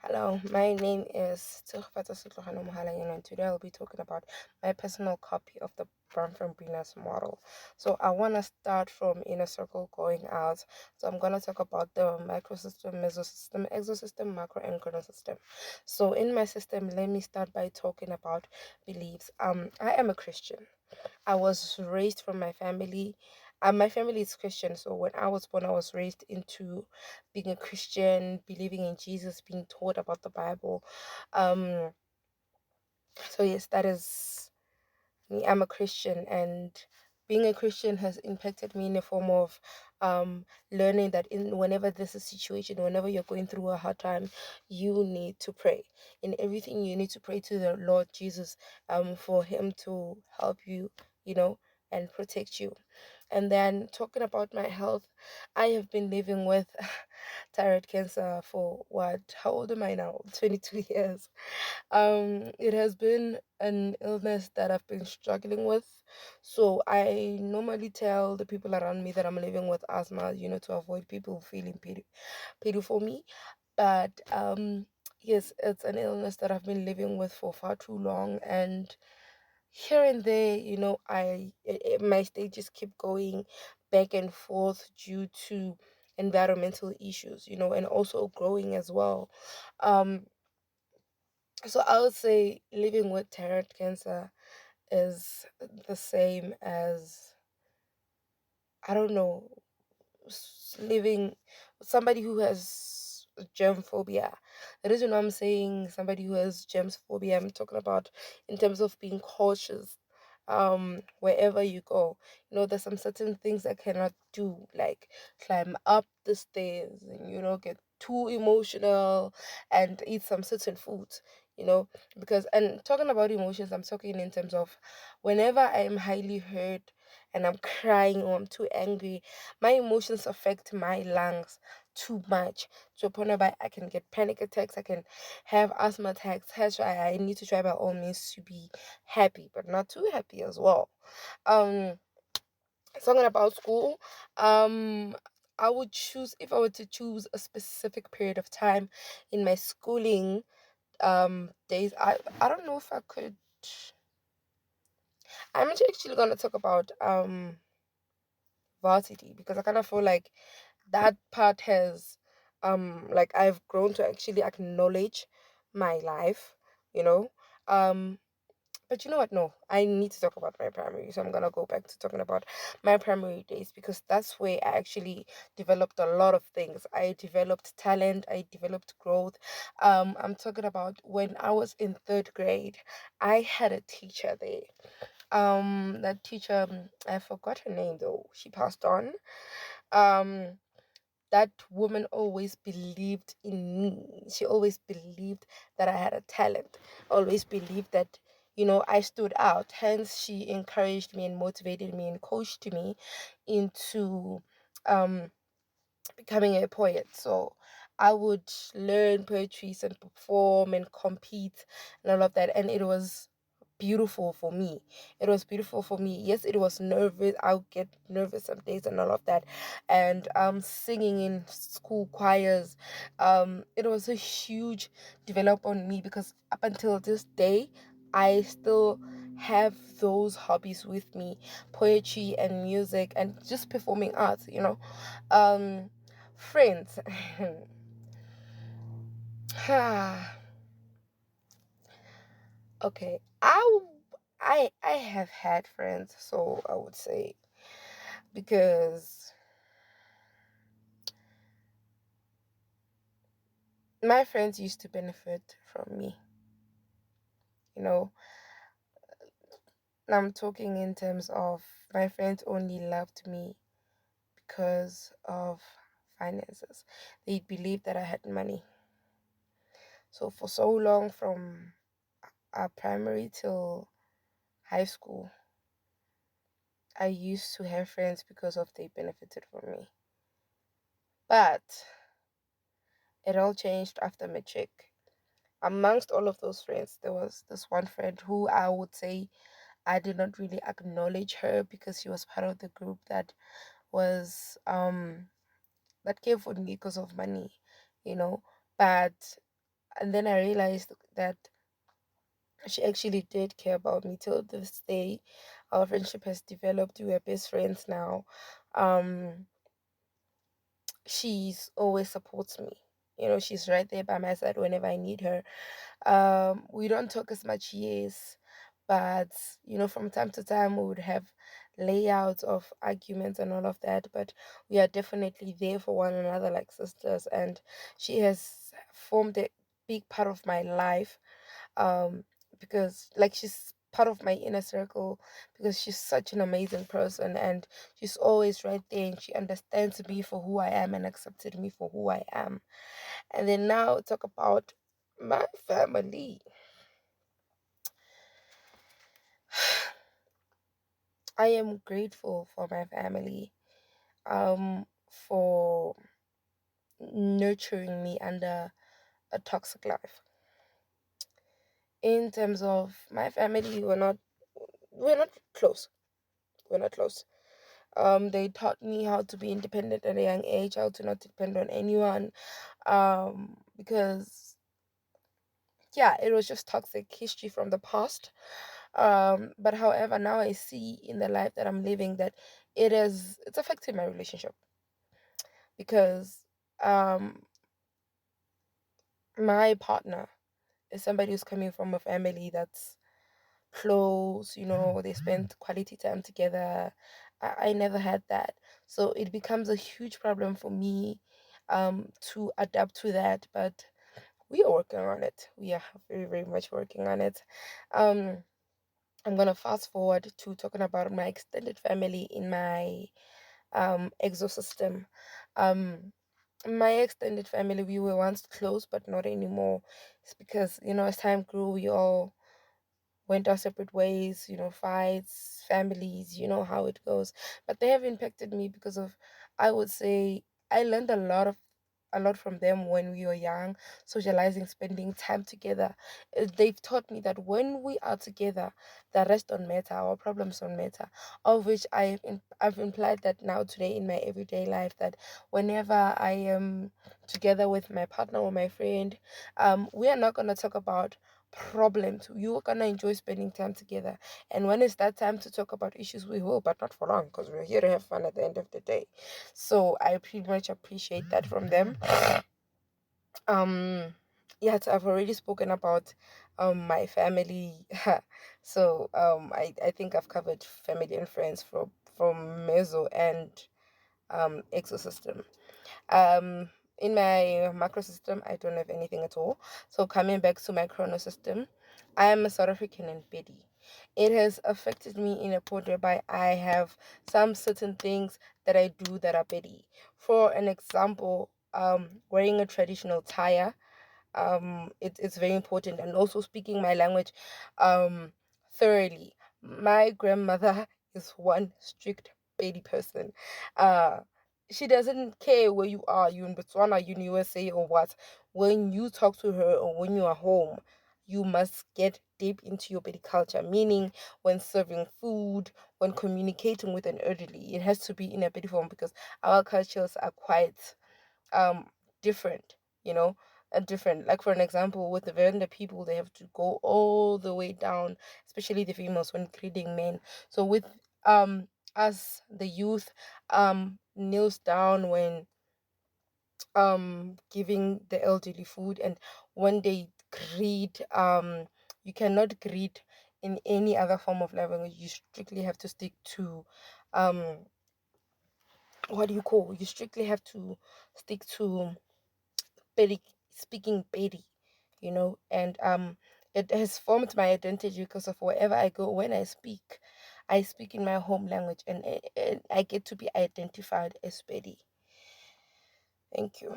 Hello, my name is Tshegofatso Setlohano Mohalanyana, and today I'll be talking about my personal copy of the Bronfenbrinus model. So I want to start from inner circle going out. So I'm going to talk about the microsystem, mesosystem, exosystem, macro, and chronosystem. So in my system, let me start by talking about beliefs. I am a Christian. I was raised from my family. My family is Christian, so when I was born, I was raised into being a Christian, believing in Jesus, being taught about the Bible. Um, so yes, that is me. I'm a Christian, and being a Christian has impacted me in the form of learning that in whenever there's a situation, whenever you're going through a hard time, you need to pray. In everything, you need to pray to the Lord Jesus, for Him to help you, you know, and protect you. And then talking about my health, I have been living with thyroid cancer for what? How old am I now? 22 years. It has been an illness that I've been struggling with. So I normally tell the people around me that I'm living with asthma, to avoid people feeling pity for me. But yes, it's an illness that I've been living with for far too long, and here and there, my stages keep going back and forth due to environmental issues, and also growing as well. Um, so I would say living with thyroid cancer is the same as, I don't know, living somebody who has germ phobia. The reason why I'm saying somebody who has germs phobia, I'm talking about in terms of being cautious wherever you go. There's some certain things I cannot do, like climb up the stairs and get too emotional and eat some certain foods, because, and talking about emotions, I'm talking in terms of whenever I am highly hurt and I'm crying or I'm too angry, my emotions affect my lungs too much to a point where I can get panic attacks, I can have asthma attacks. That's why I need to try by all means to be happy, but not too happy as well. Um, Talking about school, I would choose, if I were to choose a specific period of time in my schooling days. I don't know if I could. I'm actually gonna talk about varsity, because I kind of feel like that part has like I've grown to actually acknowledge my life, you know. Um but you know what? No, I need to talk about my primary. So I'm gonna go back to talking about my primary days, because that's where I actually developed a lot of things. I developed talent, I developed growth. I'm talking about when I was in third grade, I had a teacher there. That teacher, I forgot her name though. She passed on. Um, that woman always believed in me. She always believed that I had a talent. Always believed that, I stood out. Hence, she encouraged me and motivated me and coached me into um becoming a poet. So I would learn poetries and perform and compete and all of that. And it was beautiful for me. It was beautiful for me. Yes, it was nervous. I would get nervous some days and all of that. And singing in school choirs, it was a huge develop on me, because up until this day, I still have those hobbies with me, poetry and music and just performing arts. Um Friends. Okay, I have had friends, so I would say, because my friends used to benefit from me. You know, I'm talking in terms of my friends only loved me because of finances. They believed that I had money. So for so long, from primary till high school, I used to have friends because of they benefited from me. But it all changed after matric. Amongst all of those friends, there was this one friend who I would say I did not really acknowledge her, because she was part of the group that was that came for me because of money, you know. But And then I realized that she actually did care about me till this day. Our friendship has developed. We are best friends now. Um, she's always supports me. She's right there by my side whenever I need her. We don't talk as much, yes, but from time to time we would have layouts of arguments and all of that, but we are definitely there for one another like sisters, and she has formed a big part of my life, um because like she's part of my inner circle, because she's such an amazing person, and she's always right there, and she understands me for who I am and accepted me for who I am. And then now talk about my family. I am grateful for my family, for nurturing me under a toxic life. In terms of my family, we're not close. We're not close. They taught me how to be independent at a young age, how to not depend on anyone. Because yeah, it was just toxic history from the past. But however, now I see in the life that I'm living that it's affected my relationship, because um my partner is somebody who's coming from a family that's close, they spend quality time together. I never had that. So it becomes a huge problem for me to adapt to that. But we are working on it. We are very, very much working on it. Um I'm gonna fast forward to talking about my extended family in my exosystem. Um my extended family, we were once close but not anymore. It's because, as time grew, we all went our separate ways, fights, families, you know how it goes. But they have impacted me because of, I would say, I learned a lot from them when we were young, socializing, spending time together. They've taught me that when we are together, the rest don't matter, our problems don't matter. Of which I've implied that now today in my everyday life, that whenever I am together with my partner or my friend, we are not gonna talk about problems. You're gonna enjoy spending time together, and when it's that time to talk about issues, we will, but not for long, because we're here to have fun at the end of the day. So I pretty much appreciate that from them. um yes, I've already spoken about my family. So I think I've covered family and friends from meso and exosystem. um, in my macro system, I don't have anything at all. So coming back to my chrono system, I am a South African and Bedi. It has affected me in a point whereby I have some certain things that I do that are Bedi. For an example, wearing a traditional attire, it's very important, and also speaking my language thoroughly. My grandmother is one strict Pedi person. uh she doesn't care where you are, you in Botswana, you in USA or what. When you talk to her or when you are home, you must get deep into your Pedi culture, meaning when serving food, when communicating with an elderly, it has to be in a Pedi form, because our cultures are quite um different, you know different. Like, for an example, with the Venda people, they have to go all the way down, especially the females, when greeting men. So with us, the youth, kneels down when giving the elderly food. And when they greet, you cannot greet in any other form of language. You strictly have to stick to um what do you call, you strictly have to stick to Pedi, speaking Pedi, and it has formed my identity, because of wherever I go, when I speak in my home language, and I get to be identified as Pedi. Thank you.